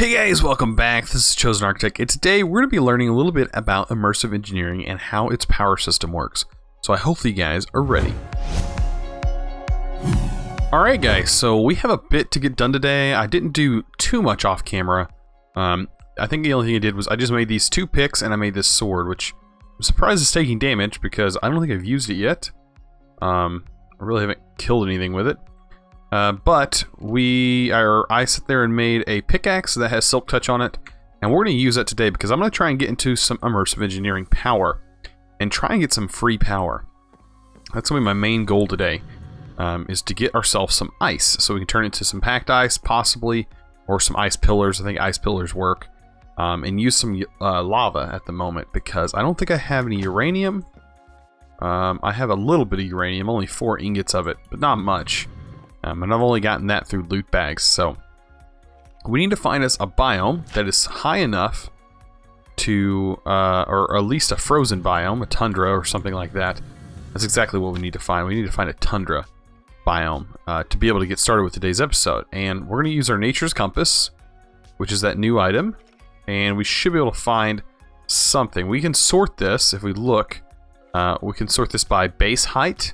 Hey guys, welcome back. This is ChosenArchitect, and today we're going to be learning a little bit about immersive engineering and how its power system works. So I hope you guys are ready. Alright guys, so we have a bit to get done today. I didn't do too much off camera. I think the only thing I did was I just made these two picks and I made this sword, which I'm surprised is taking damage because I don't think I've used it yet. I really haven't killed anything with it. But I sat there and made a pickaxe that has silk touch on it, and we're going to use that today because I'm going to try and get into some immersive engineering power and try and get some free power. That's going to be my main goal today, is to get ourselves some ice so we can turn it into some packed ice possibly, or some ice pillars. I think ice pillars work, and use some lava at the moment because I don't think I have any uranium. I have a little bit of uranium, only 4 ingots of it, but not much. And I've only gotten that through loot bags, so we need to find us a biome that is high enough to, or at least a frozen biome, a tundra or something like that. That's exactly what we need to find. We need to find a tundra biome to be able to get started with today's episode. And we're going to use our nature's compass, which is that new item, and we should be able to find something. We can sort this if we look. We can sort this by base height,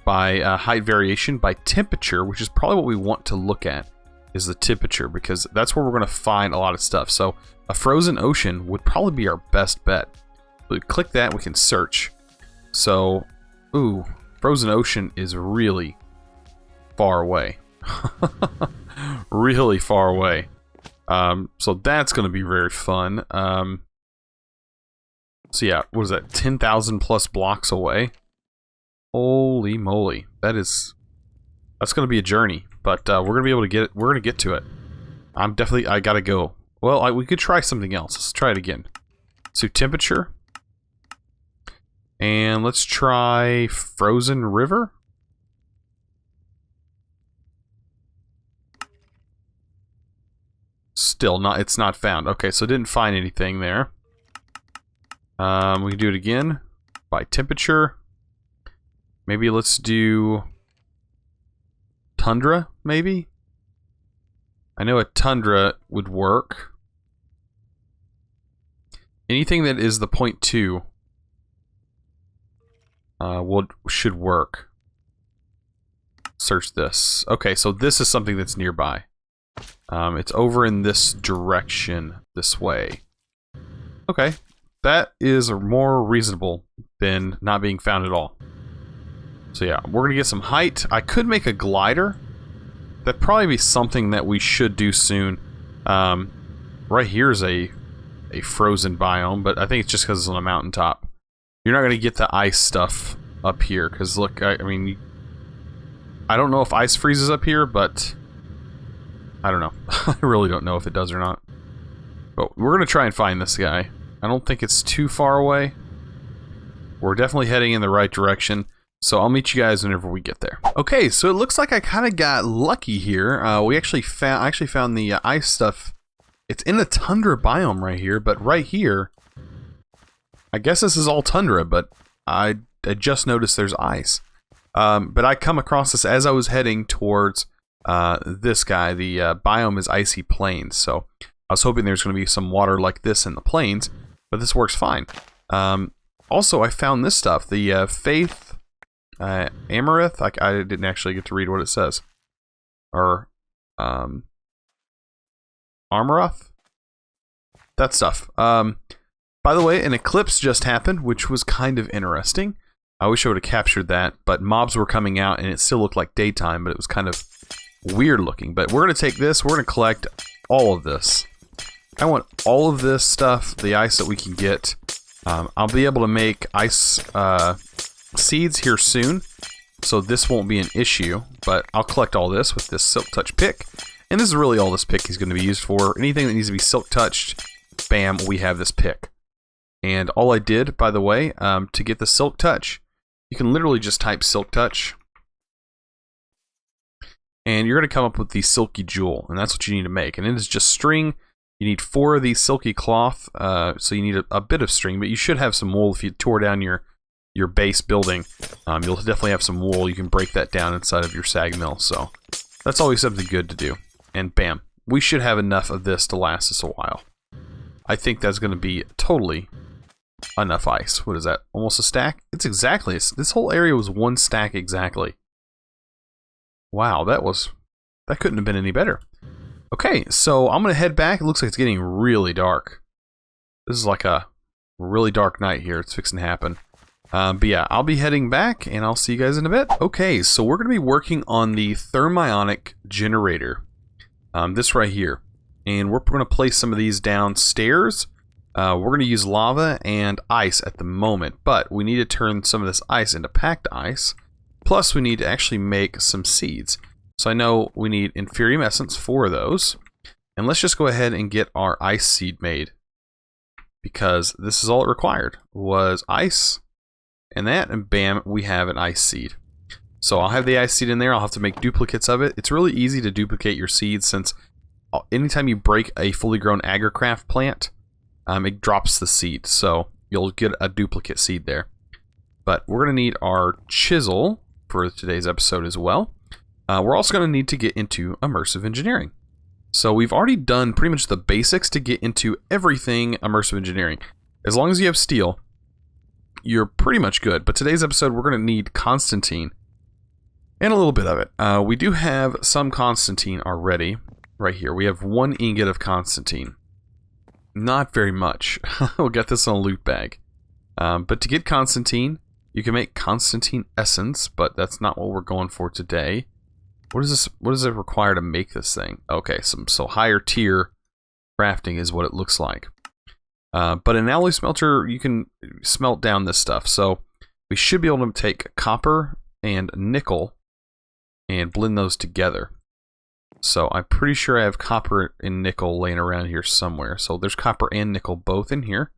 by height variation, by temperature, which is probably what we want to look at, is the temperature, because that's where we're going to find a lot of stuff. So a frozen ocean would probably be our best bet. We click that, we can search. So, ooh, frozen ocean is really far away. Really far away. So that's going to be very fun. So yeah, what is that, 10,000 plus blocks away? Holy moly, that's gonna be a journey, but we're gonna be able to get it. We're gonna get to it. I gotta go. Well, we could try something else. Let's try it again. So temperature, and let's try frozen river. Still not. It's not found. Okay, so it didn't find anything there. We can do it again by temperature. Maybe let's do tundra, maybe? I know a tundra would work. Anything that is the 0.2 should work. Search this. Okay, so this is something that's nearby. It's over in this direction, this way. Okay, that is more reasonable than not being found at all. So yeah, we're going to get some height. I could make a glider. That'd probably be something that we should do soon. Right here is a frozen biome, but I think it's just because it's on a mountaintop. You're not going to get the ice stuff up here, because look, I mean, I don't know if ice freezes up here, but I don't know. I really don't know if it does or not. But we're going to try and find this guy. I don't think it's too far away. We're definitely heading in the right direction. So I'll meet you guys whenever we get there. Okay, so it looks like I kind of got lucky here. I actually found the ice stuff. It's in a tundra biome right here, but right here, I guess this is all tundra, but I just noticed there's ice. But I come across this as I was heading towards this guy. The biome is icy plains, so I was hoping there's going to be some water like this in the plains, but this works fine. Also, I found this stuff, the Faith Amaranth. I didn't actually get to read what it says. Or Amaranth? That stuff. By the way, an eclipse just happened, which was kind of interesting. I wish I would have captured that, but mobs were coming out and it still looked like daytime, but it was kind of weird looking. But we're going to take this, we're going to collect all of this. I want all of this stuff, the ice that we can get. I'll be able to make ice seeds here soon, so this won't be an issue, but I'll collect all this with this silk touch pick, and this is really all this pick is going to be used for. Anything that needs to be silk touched, bam, we have this pick. And all I did, by the way, to get the silk touch, you can literally just type silk touch, and you're going to come up with the silky jewel, and that's what you need to make. And it is just string. You need 4 of these silky cloth, so you need a bit of string, but you should have some wool if you tore down your base building. You'll definitely have some wool. You can break that down inside of your sag mill, so that's always something good to do. And bam, we should have enough of this to last us a while. I think that's going to be totally enough ice. What is that? Almost a stack? It's exactly. This whole area was 1 stack exactly. Wow, that couldn't have been any better. Okay, so I'm going to head back. It looks like it's getting really dark. This is like a really dark night here. It's fixing to happen. But yeah, I'll be heading back, and I'll see you guys in a bit. Okay, so we're going to be working on the thermionic generator. This right here. And we're going to place some of these downstairs. We're going to use lava and ice at the moment, but we need to turn some of this ice into packed ice. Plus, we need to actually make some seeds. So I know we need inferium essence, 4 of those. And let's just go ahead and get our ice seed made. Because this is all it required, was ice and that, and bam, we have an ice seed. So I'll have the ice seed in there. I'll have to make duplicates of it. It's really easy to duplicate your seeds, since anytime you break a fully grown agricraft plant, it drops the seed. So you'll get a duplicate seed there. But we're going to need our chisel for today's episode as well. We're also going to need to get into immersive engineering. So we've already done pretty much the basics to get into everything immersive engineering. As long as you have steel, you're pretty much good. But today's episode, we're going to need Constantine. And a little bit of it. We do have some Constantine already. Right here. We have 1 ingot of Constantine. Not very much. We'll get this on a loot bag. But to get Constantine, you can make Constantine essence, but that's not what we're going for today. What is this? What does it require to make this thing? Okay, so higher tier crafting is what it looks like. But in an alloy smelter, you can smelt down this stuff. So we should be able to take copper and nickel and blend those together. So I'm pretty sure I have copper and nickel laying around here somewhere. So there's copper and nickel both in here.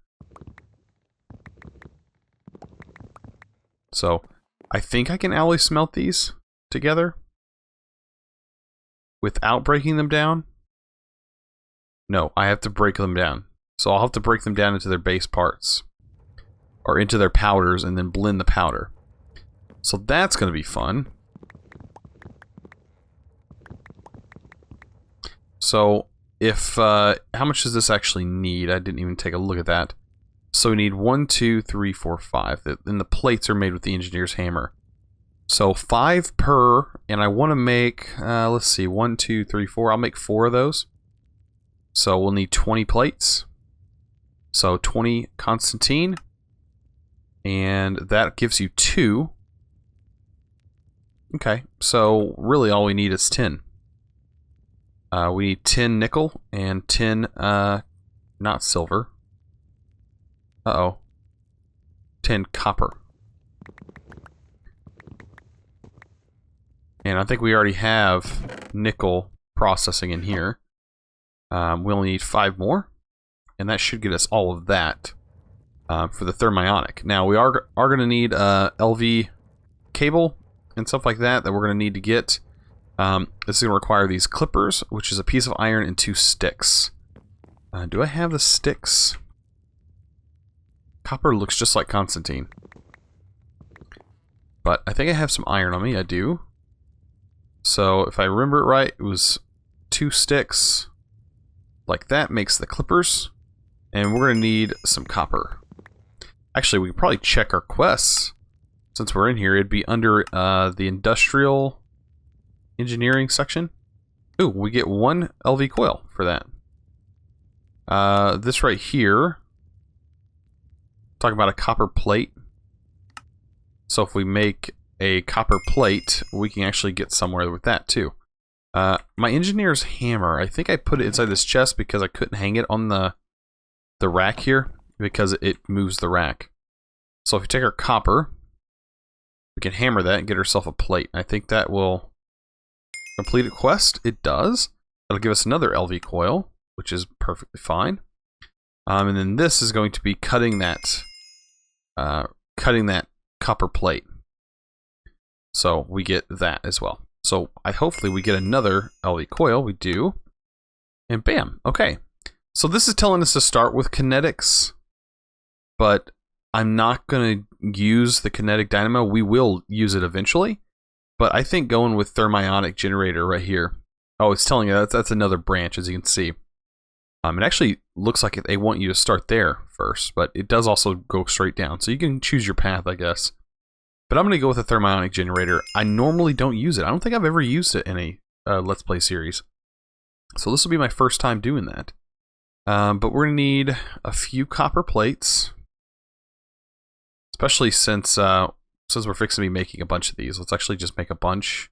So I think I can alloy smelt these together without breaking them down. No, I have to break them down. So I'll have to break them down into their base parts, or into their powders, and then blend the powder. So that's going to be fun. So if how much does this actually need? I didn't even take a look at that. So we need 1, 2, 3, 4, 5. And the plates are made with the engineer's hammer. So 5 per, and I want to make, let's see, 1, 2, 3, 4. I'll make 4 of those. So we'll need 20 plates. So 20 Constantine. And that gives you 2. Okay, so really all we need is 10. We need 10 nickel and 10, not silver. 10 copper. And I think we already have nickel processing in here. We only need 5 more. And that should get us all of that for the thermionic. Now, we are going to need LV cable and stuff like that we're going to need to get. This is going to require these clippers, which is a piece of iron and 2 sticks. Do I have the sticks? Copper looks just like Constantine. But I think I have some iron on me. I do. So if I remember it right, it was 2 sticks. Like that makes the clippers. And we're going to need some copper. Actually, we could probably check our quests. Since we're in here, it'd be under the industrial engineering section. Ooh, we get 1 LV coil for that. This right here, talking about a copper plate. So if we make a copper plate, we can actually get somewhere with that too. My engineer's hammer, I think I put it inside this chest because I couldn't hang it on the rack here, because it moves the rack. So if we take our copper, we can hammer that and get ourselves a plate. I think that will complete a quest. It does. That'll give us another LV coil, which is perfectly fine. And then this is going to be cutting that copper plate. So we get that as well. So hopefully we get another LV coil. We do. And bam. Okay. So this is telling us to start with kinetics. But I'm not going to use the kinetic dynamo. We will use it eventually. But I think going with thermionic generator right here Oh, it's telling you that's another branch, as you can see. It actually looks like they want you to start there first, but it does also go straight down. So you can choose your path, I guess. But I'm going to go with a thermionic generator. I normally don't use it. I don't think I've ever used it in a Let's Play series. So this will be my first time doing that. But we're going to need a few copper plates. Especially since we're fixing to be making a bunch of these. Let's actually just make a bunch.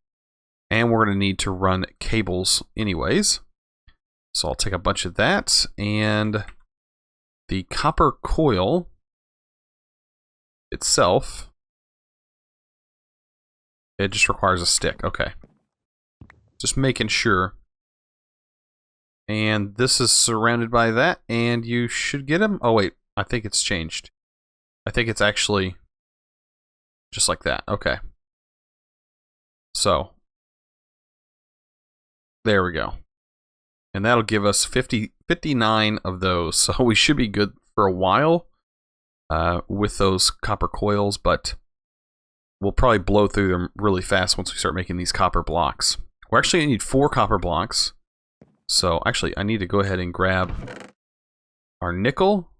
And we're going to need to run cables anyways. So I'll take a bunch of that, and the copper coil itself, it just requires a stick. Okay. Just making sure. And this is surrounded by that, and you should get them. Oh wait, I think it's changed. I think it's actually just like that. Okay. So, there we go. And that'll give us 59 of those. So we should be good for a while with those copper coils, but we'll probably blow through them really fast once we start making these copper blocks. We're actually going to need 4 copper blocks. So actually, I need to go ahead and grab our nickel.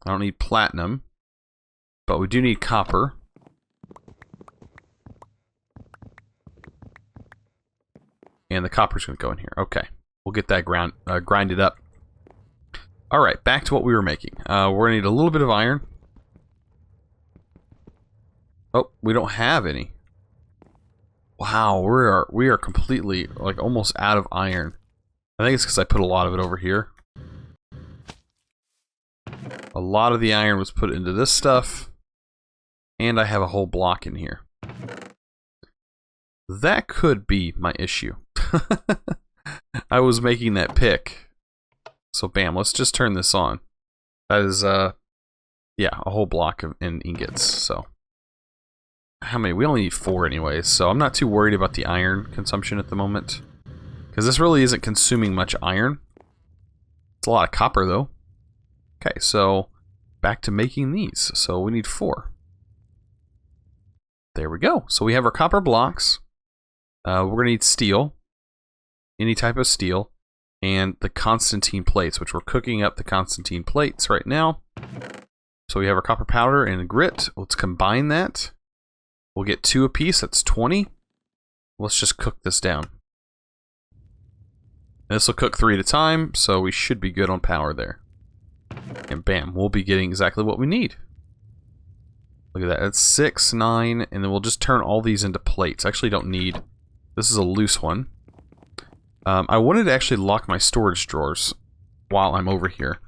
I don't need platinum, but we do need copper. And the copper's going to go in here. Okay. We'll get that grinded up. Alright, back to what we were making. We're going to need a little bit of iron. Oh, we don't have any. Wow, we are completely, like, almost out of iron. I think it's because I put a lot of it over here. A lot of the iron was put into this stuff. And I have a whole block in here. That could be my issue. I was making that pick. So bam, let's just turn this on. That is, yeah, a whole block of ingots, so. How many? We only need 4 anyways, so I'm not too worried about the iron consumption at the moment. Because this really isn't consuming much iron. It's a lot of copper, though. Okay, so back to making these. So we need 4. There we go. So we have our copper blocks. We're going to need steel. Any type of steel. And the Constantine plates, which we're cooking up the Constantine plates right now. So we have our copper powder and grit. Let's combine that. We'll get 2 apiece. That's 20. Let's just cook this down. This will cook 3 at a time, so we should be good on power there. And bam, we'll be getting exactly what we need. Look at that. That's 6, 9, and then we'll just turn all these into plates. I actually don't need... This is a loose one. I wanted to actually lock my storage drawers while I'm over here.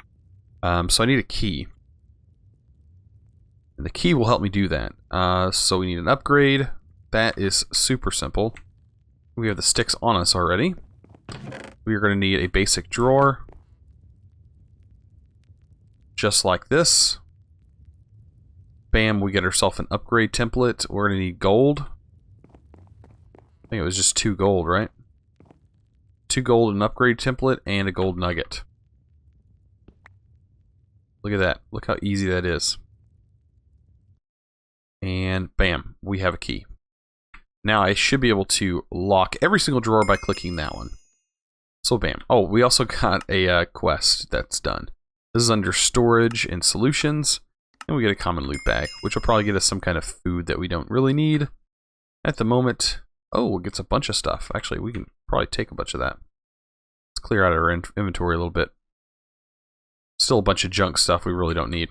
So I need a key. And the key will help me do that. So we need an upgrade. That is super simple. We have the sticks on us already. We are going to need a basic drawer. Just like this. Bam, we get ourselves an upgrade template. We're going to need gold. I think it was just 2 gold, right? 2 gold, an upgrade template, and a gold nugget. Look at that. Look how easy that is. And bam, we have a key. Now I should be able to lock every single drawer by clicking that one. So bam. Oh, we also got a quest that's done. This is under storage and solutions. And we get a common loot bag, which will probably get us some kind of food that we don't really need at the moment. Oh, it gets a bunch of stuff. Actually, we can probably take a bunch of that. Let's clear out our inventory a little bit. Still a bunch of junk stuff we really don't need.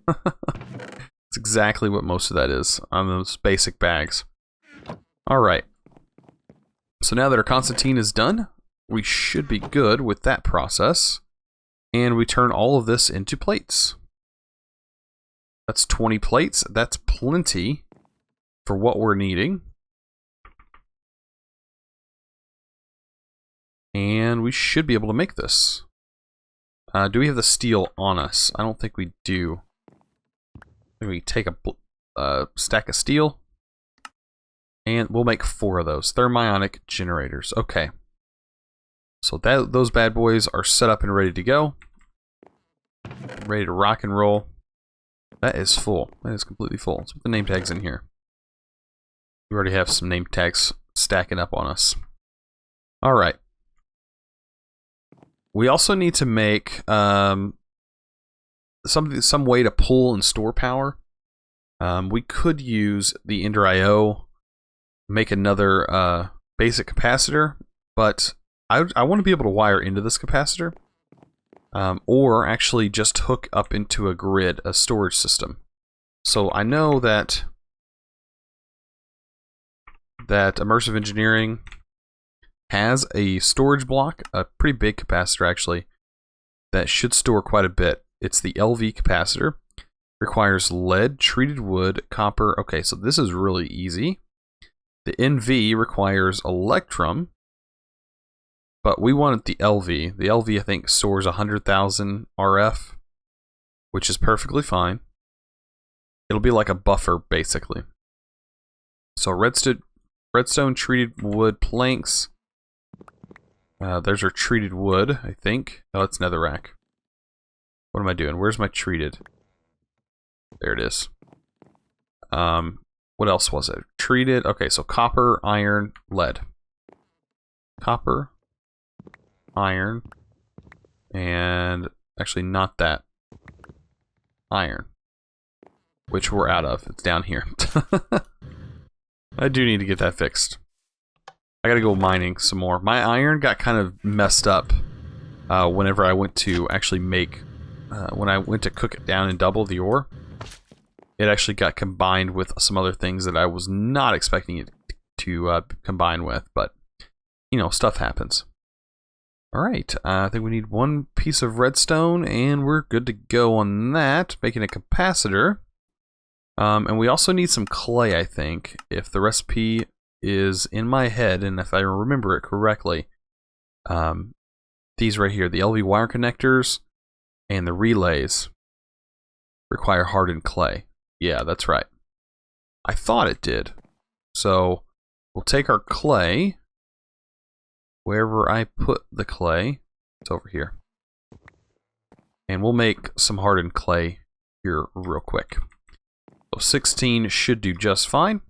That's exactly what most of that is on those basic bags. Alright. So now that our Constantine is done, we should be good with that process. And we turn all of this into plates. That's 20 plates. That's plenty for what we're needing. And we should be able to make this. Do we have the steel on us? I don't think we do. We take a stack of steel. And we'll make 4 of those. Thermionic generators. Okay. So those bad boys are set up and ready to go. Ready to rock and roll. That is full. That is completely full. Let's put the name tags in here. We already have some name tags stacking up on us. Alright. We also need to make some way to pull and store power. We could use the Ender IO, make another basic capacitor, but I want to be able to wire into this capacitor, or actually just hook up into a grid, a storage system. So I know that Immersive Engineering has a storage block, a pretty big capacitor actually, that should store quite a bit. It's the LV capacitor. Requires lead, treated wood, copper. Okay, so this is really easy. The NV requires electrum, but we wanted the LV. The LV, I think, stores 100,000 RF, which is perfectly fine. It'll be like a buffer, basically. So redstone treated wood planks. There's our treated wood, I think. Oh, it's netherrack. What am I doing? Where's my treated? There it is. What else was it? Treated. Okay, so copper, iron, lead. Copper, iron, and actually not that. Iron. Which we're out of. It's down here. I do need to get that fixed. I gotta go mining some more. My iron got kind of messed up whenever I went to actually make... when I went to cook it down and double the ore. It actually got combined with some other things that I was not expecting it to combine with, but, you know, stuff happens. Alright, I think we need one piece of redstone, and we're good to go on that, making a capacitor. And we also need some clay, I think, if the recipe is in my head, and if I remember it correctly. These right here, the LV wire connectors and the relays require hardened clay. Yeah, that's right. I thought it did. So we'll take our clay, wherever I put the clay, it's over here. And we'll make some hardened clay here real quick. So 16 should do just fine.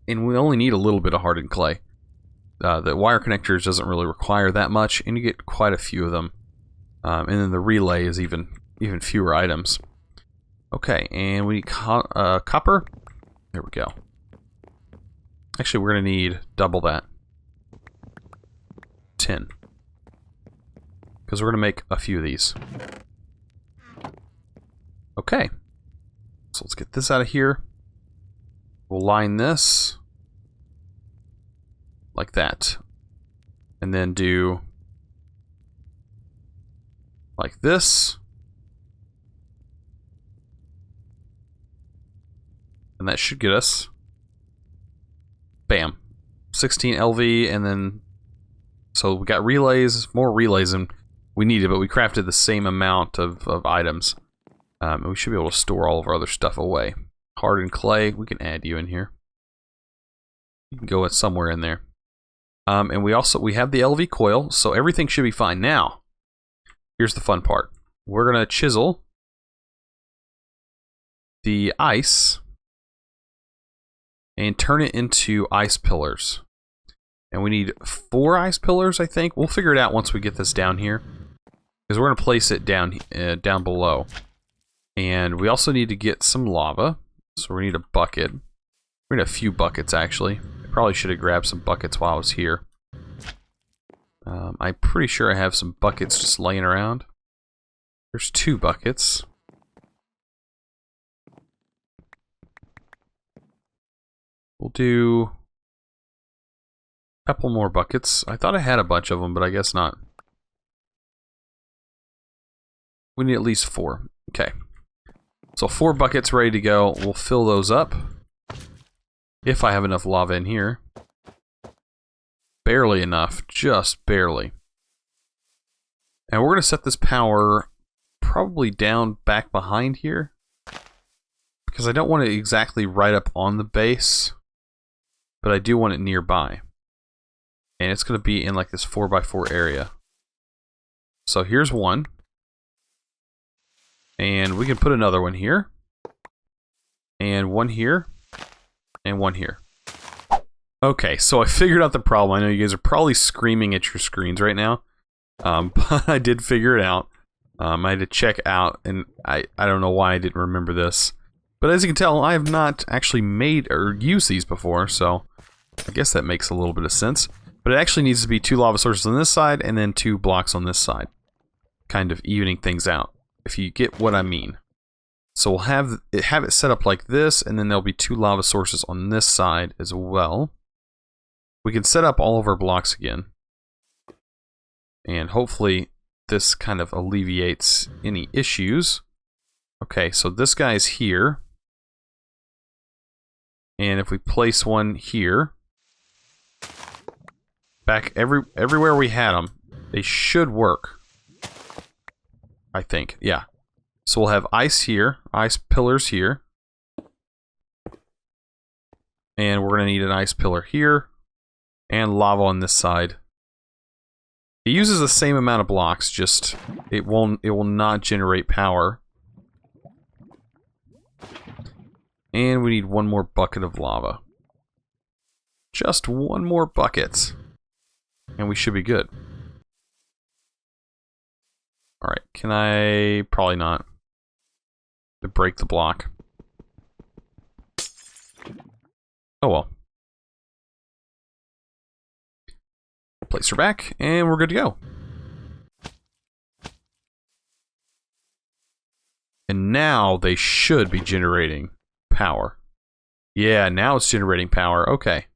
And we only need a little bit of hardened clay. The wire connectors doesn't really require that much, and you get quite a few of them. And then the relay is even fewer items. Okay, and we need copper. There we go. Actually, we're going to need double that. 10. Because we're going to make a few of these. Okay. So let's get this out of here. We'll line this like that. And then do like this. And that should get us, bam, 16 LV, and then, so we got relays, more relays than we needed, but we crafted the same amount of items. And we should be able to store all of our other stuff away. Hardened clay, we can add you in here. You can go somewhere in there. And we have the LV coil, so everything should be fine. Now, here's the fun part. We're going to chisel the ice and turn it into ice pillars. And we need 4 ice pillars, I think. We'll figure it out once we get this down here, because we're going to place it down below. And we also need to get some lava, so we need a bucket. We need a few buckets, actually. I probably should have grabbed some buckets while I was here. I'm pretty sure I have some buckets just laying around. There's 2 buckets. We'll do a couple more buckets. I thought I had a bunch of them, but I guess not. We need at least 4. Okay. So 4 buckets ready to go. We'll fill those up. If I have enough lava in here. Barely enough. Just barely. And we're going to set this power probably down back behind here, because I don't want it exactly right up on the base, but I do want it nearby. And it's going to be in like this 4x4 area. So here's one. And we can put another one here. And one here. And one here. Okay, so I figured out the problem. I know you guys are probably screaming at your screens right now. But I did figure it out. I had to check out, and I don't know why I didn't remember this. But as you can tell, I have not actually made or used these before, so I guess that makes a little bit of sense. But it actually needs to be 2 lava sources on this side, and then 2 blocks on this side. Kind of evening things out, if you get what I mean. So we'll have it set up like this, and then there'll be 2 lava sources on this side as well. We can set up all of our blocks again. And hopefully this kind of alleviates any issues. Okay, so this guy's here. And if we place one here, back everywhere we had them, they should work. I think, yeah. So we'll have ice here, ice pillars here. And we're going to need an ice pillar here. And lava on this side. It uses the same amount of blocks, just it will not generate power. And we need 1 more bucket of lava. Just 1 more bucket. And we should be good. Alright, can I... Probably not. To break the block. Oh well. Place her back, and we're good to go. And now they should be generating power. Yeah, now it's generating power. Okay.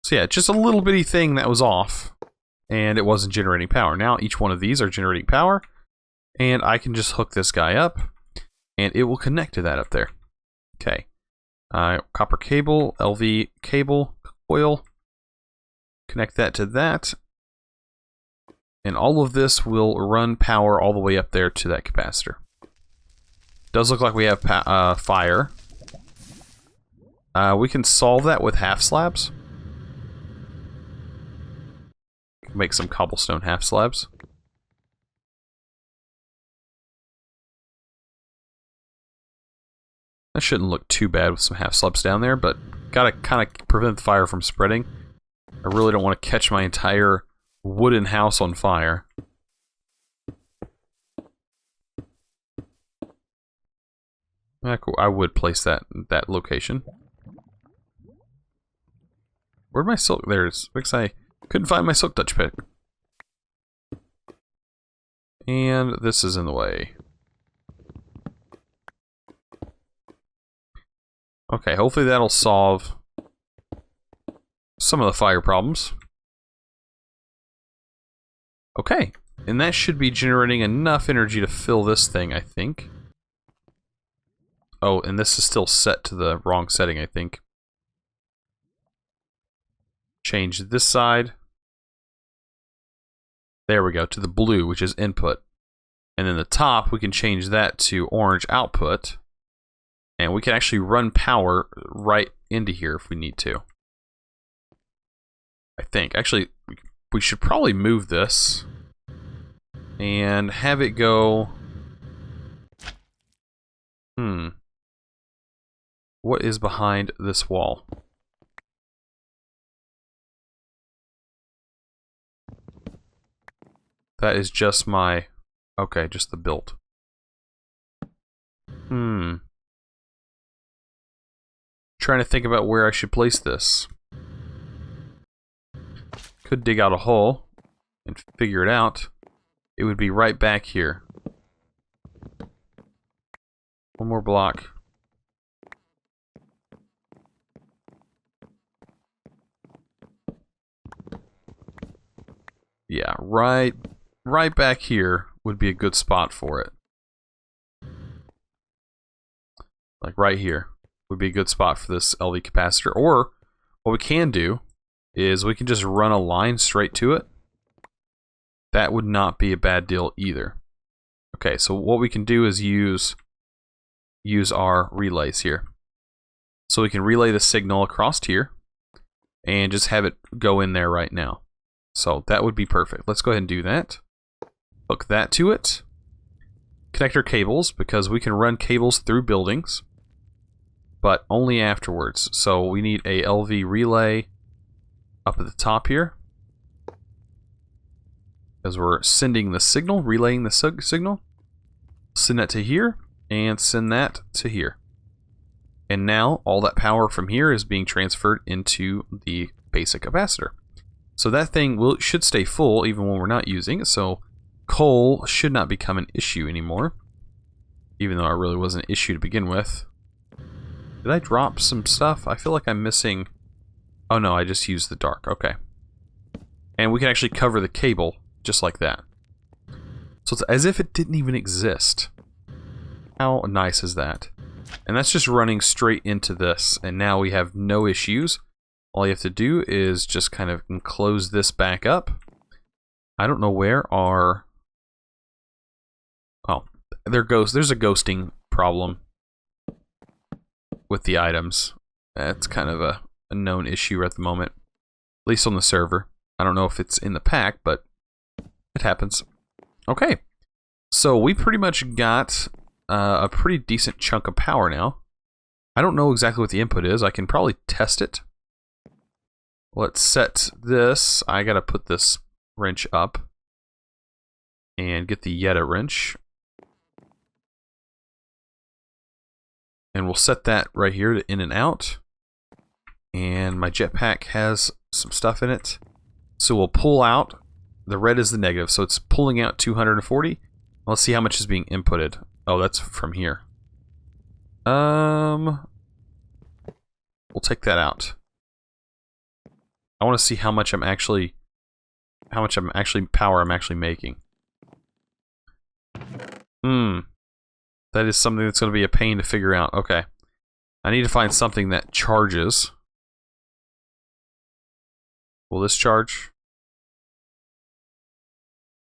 So yeah, just a little bitty thing that was off, and it wasn't generating power. Now each one of these are generating power, and I can just hook this guy up, and it will connect to that up there. Okay. Copper cable, LV cable, coil. Connect that to that. And all of this will run power all the way up there to that capacitor. Does look like we have fire. We can solve that with half slabs. Make some cobblestone half slabs. That shouldn't look too bad with some half slabs down there, but gotta kind of prevent the fire from spreading. I really don't want to catch my entire wooden house on fire. I would place that location. Where'd my silk? There it is. Because I couldn't find my silk touch pick. And this is in the way. Okay, hopefully that'll solve some of the fire problems. Okay, and that should be generating enough energy to fill this thing, I think. Oh, and this is still set to the wrong setting, I think. Change this side. There we go, to the blue, which is input. And then the top, we can change that to orange output. And we can actually run power right into here if we need to. I think. Actually, we should probably move this and have it go... What is behind this wall? That is just my... Okay, just the build. Trying to think about where I should place this. Could dig out a hole and figure it out. It would be right back here. 1 more block. Yeah, right back here would be a good spot for it. Like right here would be a good spot for this LV capacitor. Or what we can do is we can just run a line straight to it. That would not be a bad deal either. Okay, so what we can do is use our relays here. So we can relay the signal across here and just have it go in there right now. So that would be perfect. Let's go ahead and do that. Hook that to it. Connector cables, because we can run cables through buildings, but only afterwards. So we need a LV relay up at the top here. Because we're sending the signal, relaying the signal. Send that to here, and send that to here. And now all that power from here is being transferred into the basic capacitor. So that thing should stay full even when we're not using it. So coal should not become an issue anymore. Even though it really wasn't an issue to begin with. Did I drop some stuff? I feel like I'm missing... Oh no, I just used the dark. Okay. And we can actually cover the cable just like that. So it's as if it didn't even exist. How nice is that? And that's just running straight into this. And now we have no issues. All you have to do is just kind of enclose this back up. I don't know where our... Oh, there's a ghosting problem with the items. That's kind of a known issue at the moment. At least on the server. I don't know if it's in the pack, but it happens. Okay. So we pretty much got a pretty decent chunk of power now. I don't know exactly what the input is. I can probably test it. Let's set this. I gotta put this wrench up and get the Yeta wrench. And we'll set that right here to in and out. And my jetpack has some stuff in it. So we'll pull out. The red is the negative, so it's pulling out 240. Let's see how much is being inputted. Oh, that's from here. We'll take that out. I want to see how much power I'm actually making. That is something that's going to be a pain to figure out. Okay. I need to find something that charges. Will this charge?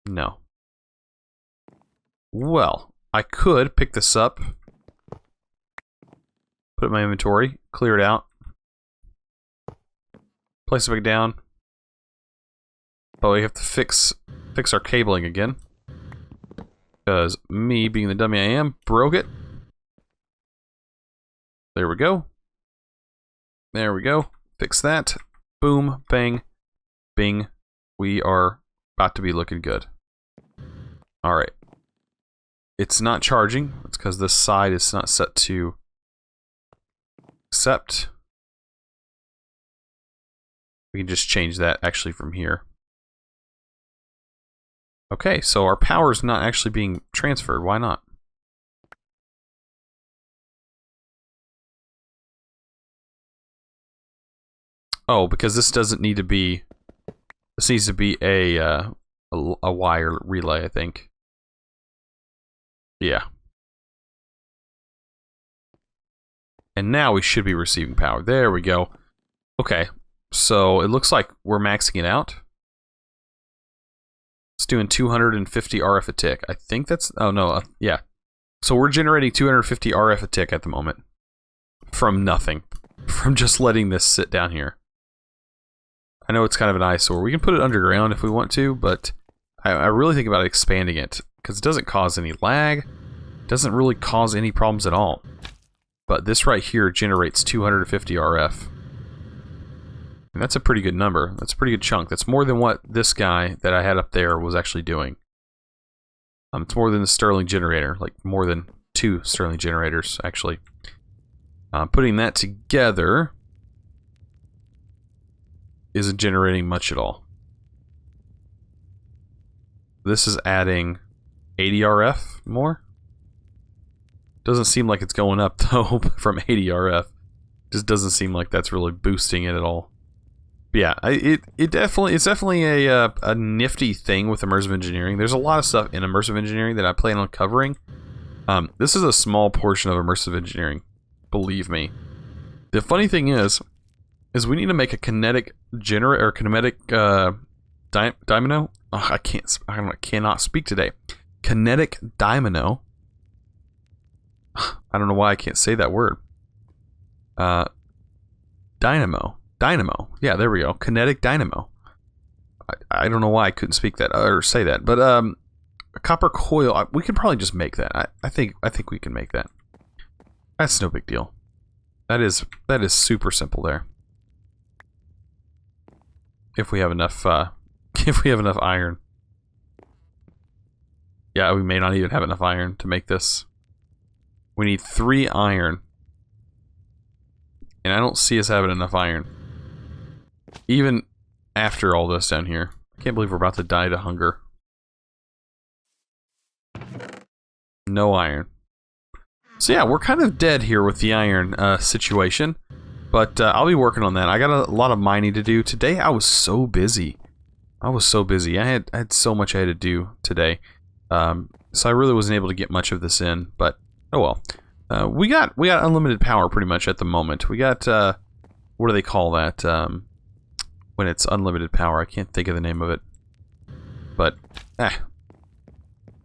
No. Well, I could pick this up, put it in my inventory, clear it out, place it back down. But we have to fix our cabling again. Because me, being the dummy I am, broke it. There we go. There we go. Fix that. Boom, bang, bing. We are about to be looking good. Alright. It's not charging. It's because this side is not set to accept. We can just change that actually from here. Okay, so our power is not actually being transferred. Why not? Oh, because this doesn't need to be... This needs to be a wire relay, I think. Yeah. And now we should be receiving power. There we go. Okay, so it looks like we're maxing it out. It's doing 250 RF a tick. I think that's... Oh, no. Yeah. So we're generating 250 RF a tick at the moment. From nothing. From just letting this sit down here. I know it's kind of an eyesore. We can put it underground if we want to, but I really think about expanding it. Because it doesn't cause any lag. It doesn't really cause any problems at all. But this right here generates 250 RF. And that's a pretty good number. That's a pretty good chunk. That's more than what this guy that I had up there was actually doing. It's more than the Stirling generator. Like, more than 2 Stirling generators, actually. Putting that together isn't generating much at all. This is adding 80 RF more. Doesn't seem like it's going up, though, from 80 RF. Just doesn't seem like that's really boosting it at all. But yeah, it's definitely a nifty thing with immersive engineering. There's a lot of stuff in immersive engineering that I plan on covering. This is a small portion of immersive engineering, believe me. The funny thing is we need to make a kinetic generator or kinetic dynamo. Oh, I cannot speak today. Kinetic dynamo. I don't know why I can't say that word. Dynamo. Yeah, there we go. Kinetic dynamo. I don't know why I couldn't speak that or say that, but a copper coil. We could probably just make that. I think we can make that. That's no big deal. That is super simple there. If we have enough iron. Yeah, we may not even have enough iron to make this. We need 3 iron. And I don't see us having enough iron. Even after all this down here. I can't believe we're about to die to hunger. No iron. So yeah, we're kind of dead here with the iron situation. But I'll be working on that. I got a lot of mining to do. Today I was so busy. I had so much I had to do today. So I really wasn't able to get much of this in. But, oh well. We got unlimited power pretty much at the moment. We got, what do they call that? When it's unlimited power. I can't think of the name of it. But, it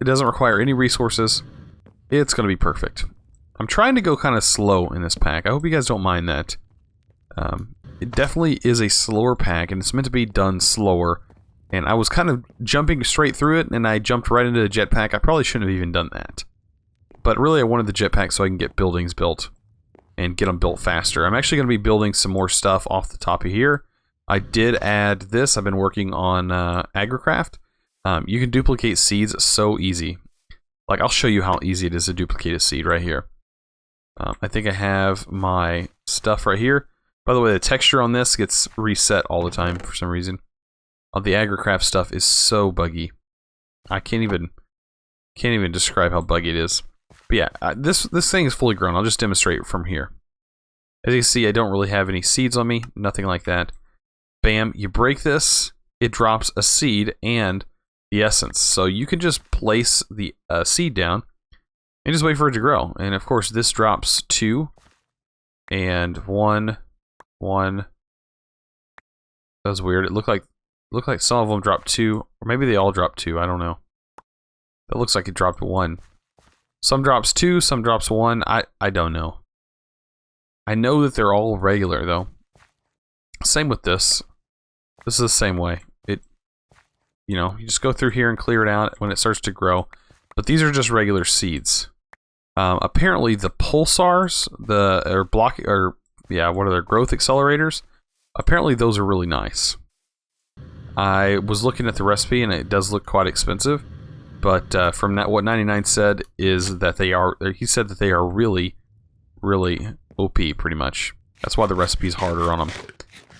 doesn't require any resources. It's going to be perfect. I'm trying to go kind of slow in this pack. I hope you guys don't mind that. It definitely is a slower pack, and it's meant to be done slower. And I was kind of jumping straight through it, and I jumped right into the jetpack. I probably shouldn't have even done that. But really, I wanted the jetpack so I can get buildings built and get them built faster. I'm actually going to be building some more stuff off the top of here. I did add this. I've been working on AgriCraft. You can duplicate seeds so easy. Like, I'll show you how easy it is to duplicate a seed right here. I think I have my stuff right here. By the way, the texture on this gets reset all the time for some reason. The AgriCraft stuff is so buggy. I can't even describe how buggy it is. But yeah, this thing is fully grown. I'll just demonstrate from here. As you can see, I don't really have any seeds on me. Nothing like that. Bam, you break this, it drops a seed and the essence. So you can just place the seed down and just wait for it to grow. And of course, this drops 2 and 1. That was weird. It looked like some of them dropped 2, or maybe they all dropped 2. I don't know. That looks like it dropped 1. Some drops 2, some drops 1. I don't know. I know that they're all regular though. Same with this. This is the same way. You just go through here and clear it out when it starts to grow. But these are just regular seeds. Apparently the pulsars, what are their growth accelerators? Apparently those are really nice. I was looking at the recipe and it does look quite expensive. But from that, what 99 said is that he said that they are really, really OP pretty much. That's why the recipe's harder on them.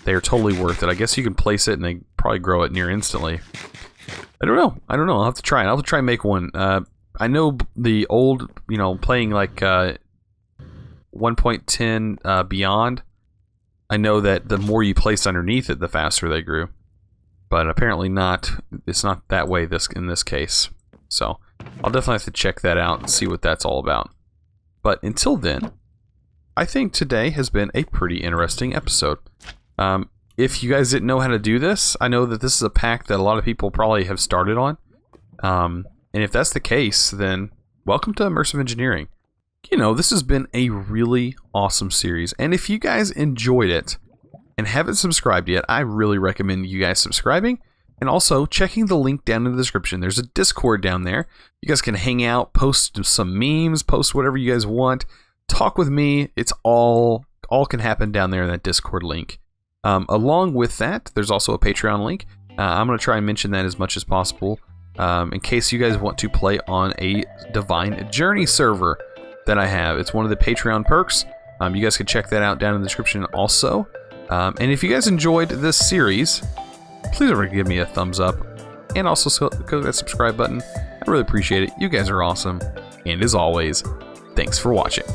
They are totally worth it. I guess you can place it and they probably grow it near instantly. I don't know. I'll have to try it. I'll have to try and make one. I know the old, playing like 1.10 beyond. I know that the more you place underneath it, the faster they grew. But apparently not. It's not that way in this case. So I'll definitely have to check that out and see what that's all about. But until then, I think today has been a pretty interesting episode. If you guys didn't know how to do this, I know that this is a pack that a lot of people probably have started on. And if that's the case, then welcome to Immersive Engineering. This has been a really awesome series. And if you guys enjoyed it and haven't subscribed yet, I really recommend you guys subscribing. And also checking the link down in the description. There's a Discord down there. You guys can hang out, post some memes, post whatever you guys want. Talk with me. It's all can happen down there in that Discord link. Along with that, there's also a Patreon link. I'm going to try and mention that as much as possible in case you guys want to play on a Divine Journey server that I have. It's one of the Patreon perks. You guys can check that out down in the description also. And if you guys enjoyed this series, please don't forget to give me a thumbs up. And also click that subscribe button. I really appreciate it. You guys are awesome. And as always, thanks for watching.